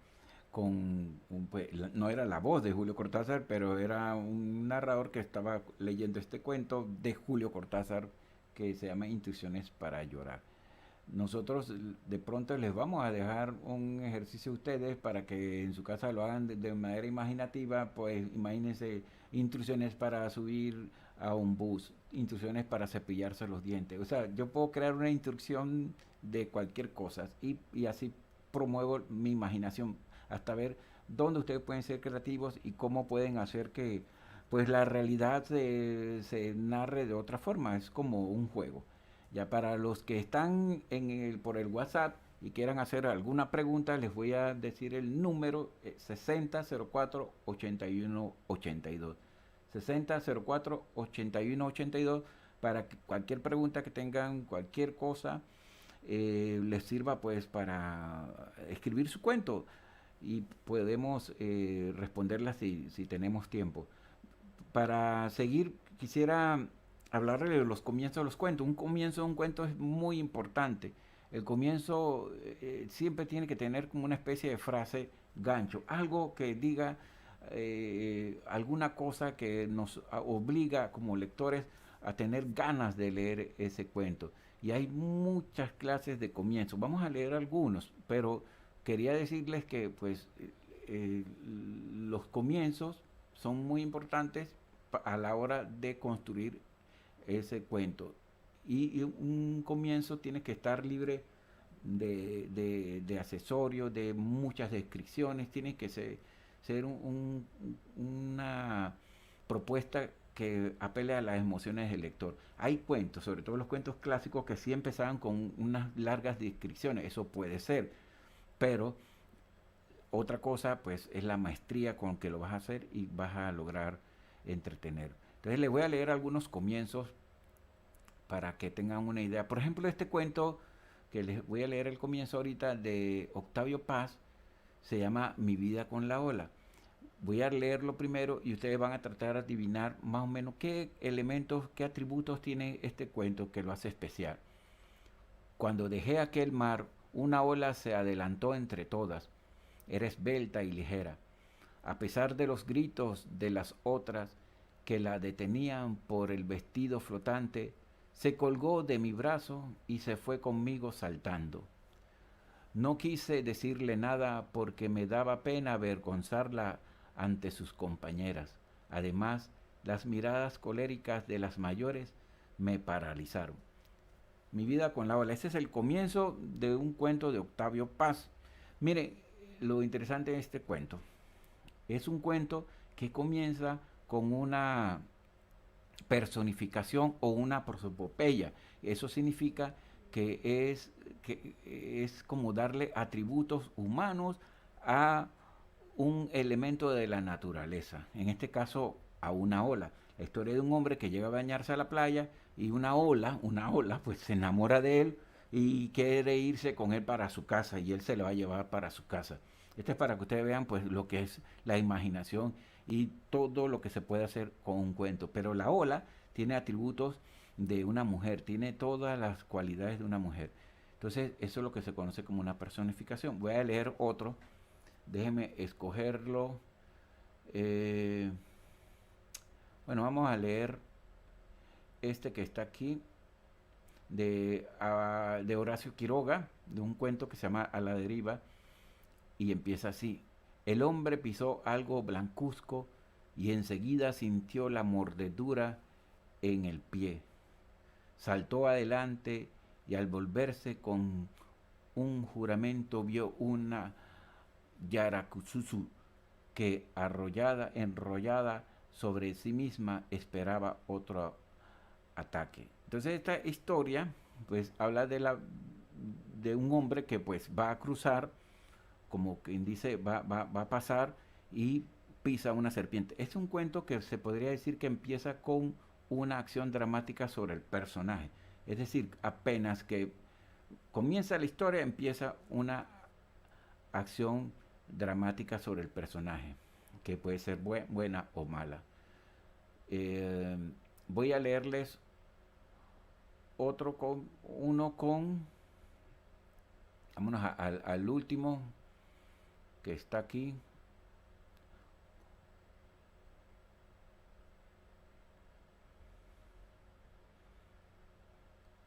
pues, no era la voz de Julio Cortázar, pero era un narrador que estaba leyendo este cuento de Julio Cortázar que se llama Instrucciones para llorar. Nosotros de pronto les vamos a dejar un ejercicio a ustedes para que en su casa lo hagan de manera imaginativa, pues imagínense instrucciones para subir a un bus, instrucciones para cepillarse los dientes. O sea, yo puedo crear una instrucción de cualquier cosa y así promuevo mi imaginación hasta ver dónde ustedes pueden ser creativos y cómo pueden hacer que pues la realidad se narre de otra forma. Es como un juego. Ya para los que están por el WhatsApp y quieran hacer alguna pregunta, les voy a decir el número 6004-8182. 6004-8182 para que cualquier pregunta que tengan, cualquier cosa, les sirva pues para escribir su cuento y podemos responderla si tenemos tiempo. Para seguir, quisiera hablar de los comienzos de los cuentos. Un comienzo de un cuento es muy importante. El comienzo siempre tiene que tener como una especie de frase gancho, algo que diga alguna cosa que nos obliga como lectores a tener ganas de leer ese cuento. Y hay muchas clases de comienzos. Vamos a leer algunos, pero quería decirles que pues los comienzos son muy importantes a la hora de construir ese cuento. Y un comienzo tiene que estar libre de accesorios, de muchas descripciones, tiene que ser una propuesta que apele a las emociones del lector. Hay cuentos, sobre todo los cuentos clásicos, que sí empezaban con unas largas descripciones, eso puede ser, pero otra cosa pues es la maestría con que lo vas a hacer y vas a lograr entretener. Entonces les voy a leer algunos comienzos para que tengan una idea. Por ejemplo, este cuento que les voy a leer el comienzo ahorita de Octavio Paz se llama Mi vida con la ola. Voy a leerlo primero y ustedes van a tratar de adivinar más o menos qué elementos, qué atributos tiene este cuento que lo hace especial. Cuando dejé aquel mar, una ola se adelantó entre todas. Era esbelta y ligera. A pesar de los gritos de las otras que la detenían por el vestido flotante, se colgó de mi brazo y se fue conmigo saltando. No quise decirle nada porque me daba pena avergonzarla ante sus compañeras. Además, las miradas coléricas de las mayores me paralizaron. Mi vida con la ola. Ese es el comienzo de un cuento de Octavio Paz. Mire, lo interesante de este cuento. Es un cuento que comienza con una personificación o una prosopopeya. Eso significa que es como darle atributos humanos a un elemento de la naturaleza, en este caso a una ola. La historia de un hombre que llega a bañarse a la playa y una ola, pues se enamora de él y quiere irse con él para su casa y él se lo va a llevar para su casa. Esto es para que ustedes vean pues lo que es la imaginación y todo lo que se puede hacer con un cuento. Pero la ola tiene atributos de una mujer, tiene todas las cualidades de una mujer. Entonces eso es lo que se conoce como una personificación. Voy a leer otro, déjenme escogerlo. Bueno, vamos a leer este que está aquí de Horacio Quiroga, de un cuento que se llama A la deriva, y empieza así. El hombre pisó algo blancuzco y enseguida sintió la mordedura en el pie. Saltó adelante y al volverse con un juramento vio una Yarakutsutsu que enrollada sobre sí misma esperaba otro ataque. Entonces esta historia pues habla de un hombre que pues va a cruzar, como quien dice, va a pasar y pisa una serpiente. Es un cuento que se podría decir que empieza con una acción dramática sobre el personaje. Es decir, apenas que comienza la historia, empieza una acción dramática sobre el personaje, que puede ser buena o mala. Eh, Voy a leerles vámonos al último que está aquí.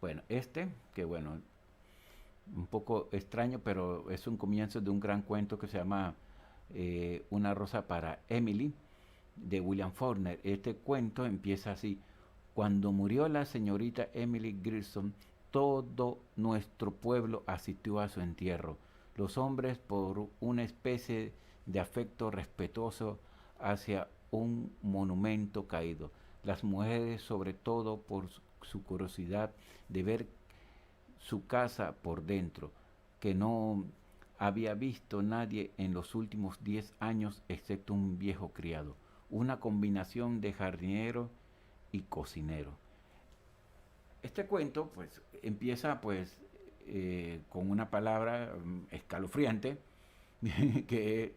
Bueno, que bueno, un poco extraño, pero es un comienzo de un gran cuento que se llama Una rosa para Emily, de William Faulkner. Este cuento empieza así. Cuando murió la señorita Emily Grissom, todo nuestro pueblo asistió a su entierro. Los hombres por una especie de afecto respetuoso hacia un monumento caído. Las mujeres sobre todo por su curiosidad de ver su casa por dentro, que no había visto nadie en los últimos 10 años excepto un viejo criado, una combinación de jardinero y cocinero. Este cuento pues empieza pues con una palabra escalofriante que es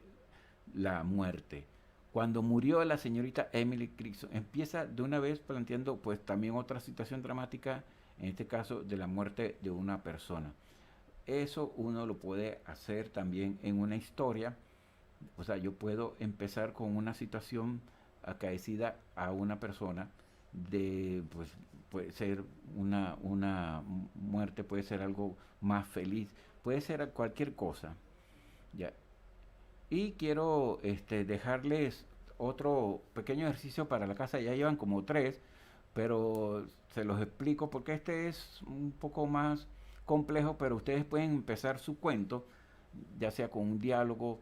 la muerte. Cuando murió la señorita Emily Grissom, empieza de una vez planteando pues también otra situación dramática, en este caso de la muerte de una persona. Eso uno lo puede hacer también en una historia. O sea, yo puedo empezar con una situación acaecida a una persona de, pues, puede ser una muerte, puede ser algo más feliz, puede ser cualquier cosa. ¿Ya? Y quiero dejarles otro pequeño ejercicio para la casa, ya llevan como tres, pero se los explico porque este es un poco más complejo, pero ustedes pueden empezar su cuento, ya sea con un diálogo,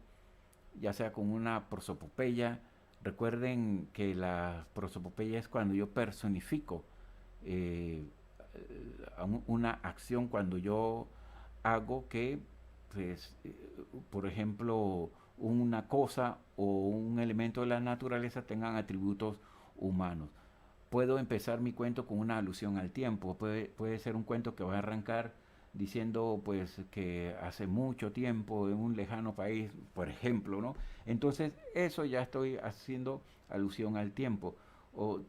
ya sea con una prosopopeya. Recuerden que la prosopopeya es cuando yo personifico eh, una acción, cuando yo hago que, pues, por ejemplo, una cosa o un elemento de la naturaleza tengan atributos humanos. Puedo empezar mi cuento con una alusión al tiempo. Puede ser un cuento que va a arrancar diciendo pues que hace mucho tiempo en un lejano país, por ejemplo, ¿no? Entonces eso ya estoy haciendo alusión al tiempo. O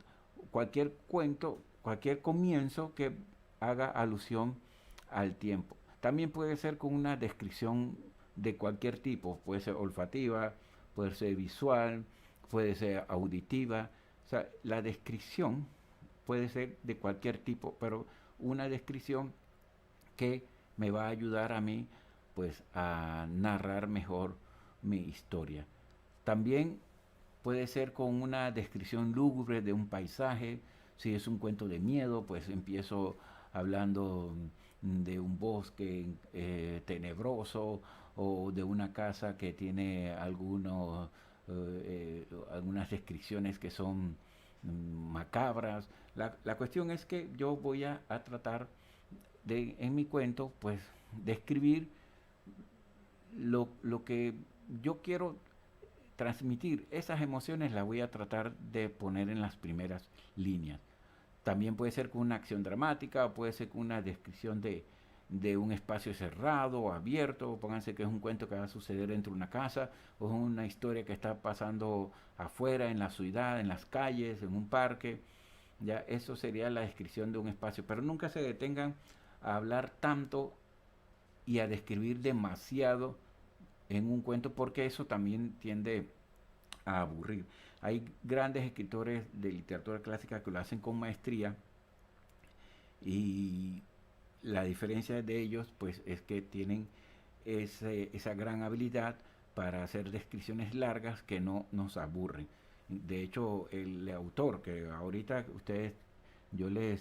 cualquier cuento, cualquier comienzo que haga alusión al tiempo. También puede ser con una descripción de cualquier tipo, puede ser olfativa, puede ser visual, puede ser auditiva. O sea, la descripción puede ser de cualquier tipo, pero una descripción que me va a ayudar a mí pues a narrar mejor mi historia. También puede ser con una descripción lúgubre de un paisaje. Si es un cuento de miedo, pues empiezo hablando de un bosque tenebroso o de una casa que tiene algunas descripciones que son macabras. La cuestión es que yo voy a tratar en mi cuento, pues, describir lo que yo quiero transmitir. Esas emociones las voy a tratar de poner en las primeras líneas. También puede ser con una acción dramática, o puede ser con una descripción de un espacio cerrado o abierto. Pónganse que es un cuento que va a suceder dentro de una casa, o es una historia que está pasando afuera, en la ciudad, en las calles, en un parque. Ya, eso sería la descripción de un espacio. Pero nunca se detengan a hablar tanto y a describir demasiado en un cuento, porque eso también tiende a aburrir. Hay grandes escritores de literatura clásica que lo hacen con maestría, y la diferencia de ellos pues es que tienen esa gran habilidad para hacer descripciones largas que no nos aburren. De hecho, el autor que ahorita ustedes, yo le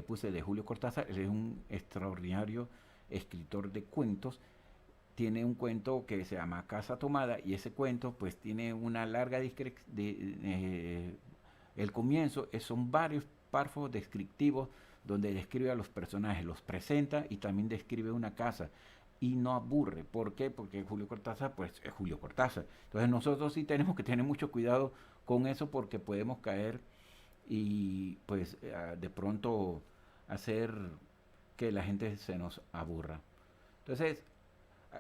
puse de Julio Cortázar, él es un extraordinario escritor de cuentos. Tiene un cuento que se llama Casa Tomada, y ese cuento pues tiene una larga el comienzo son varios párrafos descriptivos donde describe a los personajes, los presenta y también describe una casa y no aburre. ¿Por qué? Porque Julio Cortázar pues es Julio Cortázar. Entonces nosotros sí tenemos que tener mucho cuidado con eso, porque podemos caer y pues de pronto hacer que la gente se nos aburra. Entonces,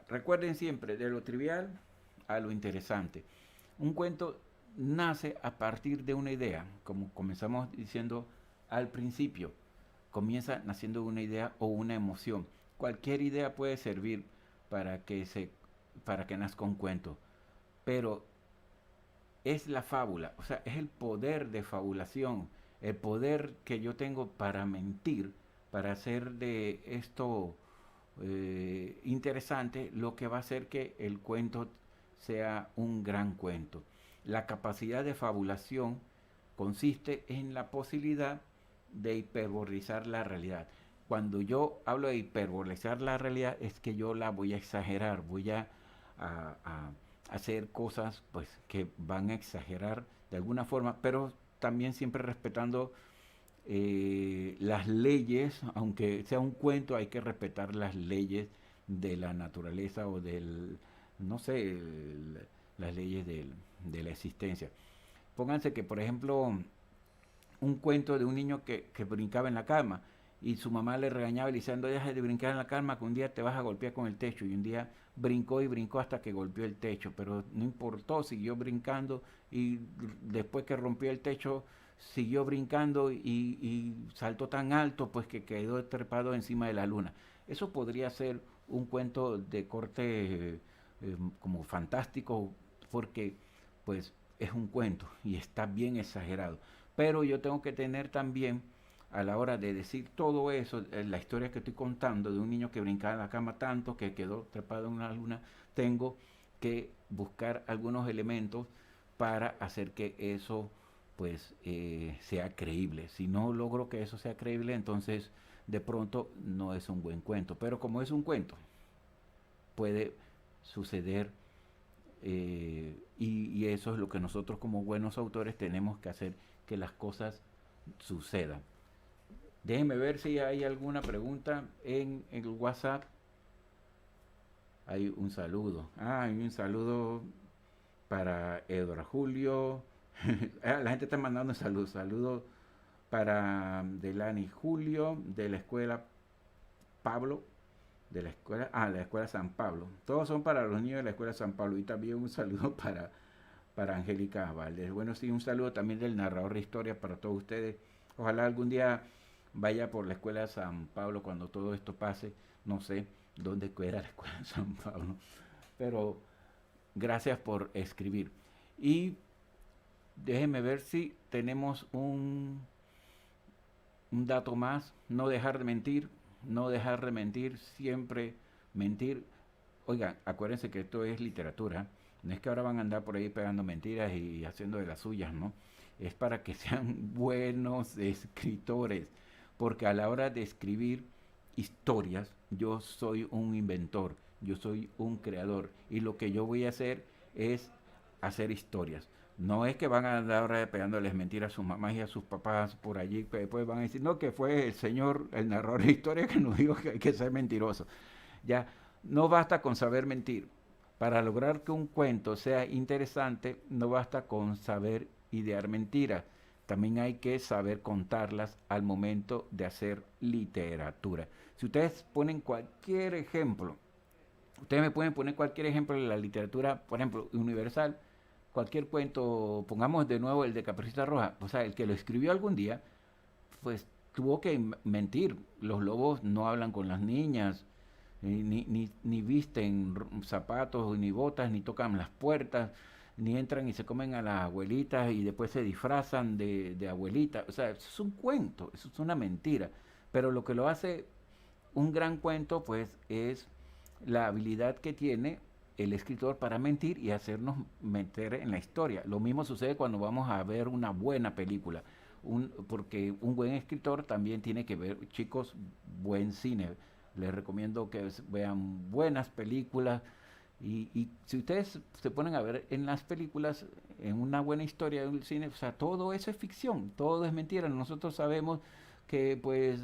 recuerden siempre de lo trivial a lo interesante. Un cuento nace a partir de una idea, como comenzamos diciendo al principio. Comienza naciendo una idea o una emoción. Cualquier idea puede servir para que nazca un cuento, pero es la fábula, o sea, es el poder de fabulación, el poder que yo tengo para mentir, para hacer de esto interesante, lo que va a hacer que el cuento sea un gran cuento. La capacidad de fabulación consiste en la posibilidad de hiperbolizar la realidad. Cuando yo hablo de hiperbolizar la realidad es que yo la voy a exagerar, voy a hacer cosas pues que van a exagerar de alguna forma, pero también siempre respetando las leyes, aunque sea un cuento, hay que respetar las leyes de la naturaleza o del, no sé, las leyes de la existencia. Pónganse que, por ejemplo, un cuento de un niño que brincaba en la cama y su mamá le regañaba diciendo, deja de brincar en la cama que un día te vas a golpear con el techo, y un día brincó y brincó hasta que golpeó el techo, pero no importó, siguió brincando y después que rompió el techo siguió brincando y saltó tan alto pues que quedó trepado encima de la luna. Eso podría ser un cuento de corte como fantástico, porque pues es un cuento y está bien exagerado. Pero yo tengo que tener también, a la hora de decir todo eso, la historia que estoy contando de un niño que brincaba en la cama tanto que quedó trepado en una luna, tengo que buscar algunos elementos para hacer que eso pues sea creíble. Si no logro que eso sea creíble, entonces de pronto no es un buen cuento. Pero como es un cuento, puede suceder y eso es lo que nosotros como buenos autores tenemos que hacer, que las cosas sucedan. Déjenme ver si hay alguna pregunta en el WhatsApp. Hay un saludo. Hay un saludo para Edward Julio. La gente está mandando saludos. Saludos para Delani Julio de la escuela Pablo. De la escuela San Pablo. Todos son para los niños de la escuela San Pablo. Y también un saludo para Angélica Valdés. Bueno, sí, un saludo también del narrador de historias para todos ustedes. Ojalá algún día vaya por la escuela de San Pablo cuando todo esto pase. No sé dónde era la escuela de San Pablo. Pero gracias por escribir. Y déjenme ver si tenemos un dato más. No dejar de mentir. No dejar de mentir. Siempre mentir. Oigan, acuérdense que esto es literatura. No es que ahora van a andar por ahí pegando mentiras y haciendo de las suyas, ¿no? Es para que sean buenos escritores. Porque a la hora de escribir historias, yo soy un inventor, yo soy un creador. Y lo que yo voy a hacer es hacer historias. No es que van a andar ahora pegándoles mentiras a sus mamás y a sus papás por allí, que después van a decir, no, que fue el señor, el narrador de historia que nos dijo que hay que ser mentiroso. Ya, no basta con saber mentir. Para lograr que un cuento sea interesante, no basta con saber idear mentiras. También hay que saber contarlas al momento de hacer literatura. Si ustedes ponen cualquier ejemplo, ustedes me pueden poner cualquier ejemplo de la literatura, por ejemplo, universal, cualquier cuento, pongamos de nuevo el de Caperucita Roja, o sea, el que lo escribió algún día, pues tuvo que mentir. Los lobos no hablan con las niñas, ni visten zapatos, ni botas, ni tocan las puertas, ni entran y se comen a las abuelitas y después se disfrazan de abuelita. O sea, eso es un cuento, eso es una mentira. Pero lo que lo hace un gran cuento, pues, es la habilidad que tiene el escritor para mentir y hacernos meter en la historia. Lo mismo sucede cuando vamos a ver una buena película. Porque un buen escritor también tiene que ver, chicos, buen cine. Les recomiendo que vean buenas películas y si ustedes se ponen a ver en las películas, en una buena historia del cine, o sea, todo eso es ficción, todo es mentira. Nosotros sabemos que pues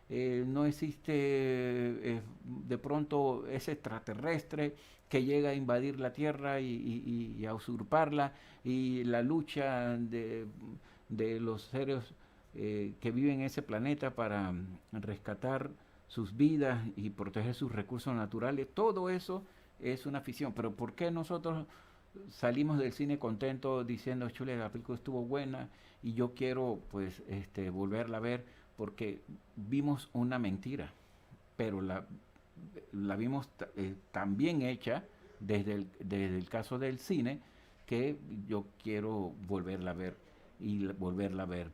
no existe de pronto ese extraterrestre que llega a invadir la Tierra y a usurparla y la lucha de los seres que viven en ese planeta para rescatar sus vidas y proteger sus recursos naturales, todo eso es una ficción. Pero ¿por qué nosotros salimos del cine contentos diciendo, chule, la película estuvo buena y yo quiero pues volverla a ver? Porque vimos una mentira, pero la vimos tan bien hecha desde el caso del cine que yo quiero volverla a ver y volverla a ver.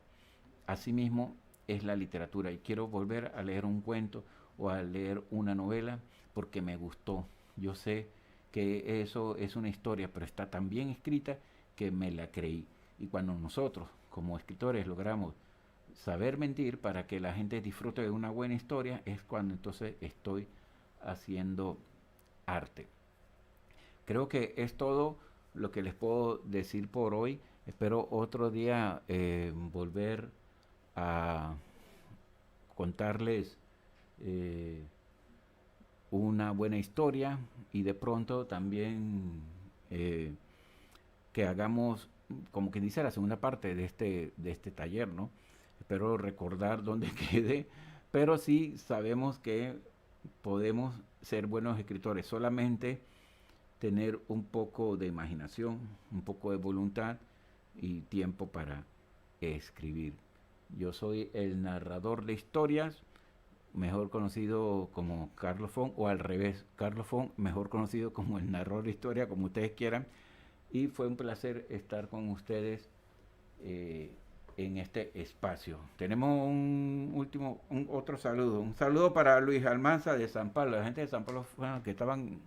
Asimismo es la literatura y quiero volver a leer un cuento o a leer una novela porque me gustó. Yo sé que eso es una historia, pero está tan bien escrita que me la creí. Y cuando nosotros, como escritores logramos saber mentir para que la gente disfrute de una buena historia, es cuando entonces estoy haciendo arte. Creo que es todo lo que les puedo decir por hoy. Espero otro día volver a contarles una buena historia y de pronto también que hagamos, como que dice, la segunda parte de este taller, ¿no? Espero recordar dónde quede, pero sí sabemos que podemos ser buenos escritores, solamente tener un poco de imaginación, un poco de voluntad y tiempo para escribir. Yo soy el narrador de historias, mejor conocido como Carlos Font, o al revés, Carlos Font, mejor conocido como el narrador de historia, como ustedes quieran. Y fue un placer estar con ustedes en este espacio. Tenemos otro saludo. Un saludo para Luis Almanza de San Pablo. La gente de San Pablo fueron que estaban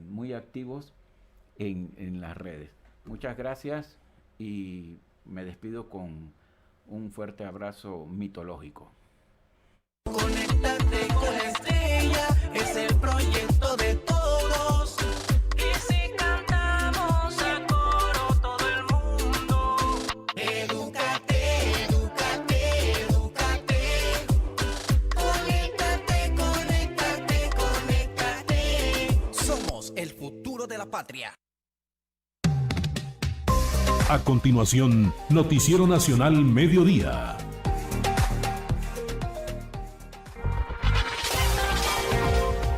muy activos en las redes. Muchas gracias y me despido con un fuerte abrazo mitológico. Conéctate con la estrella, es el proyecto de todos. Y si cantamos a coro todo el mundo, edúcate, edúcate, edúcate. Conéctate, conéctate, conéctate. Somos el futuro de la patria. A continuación, Noticiero Nacional Mediodía.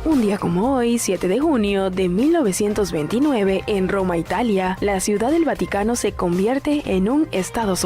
Un día como hoy, 7 de junio de 1929, en Roma, Italia, la Ciudad del Vaticano se convierte en un estado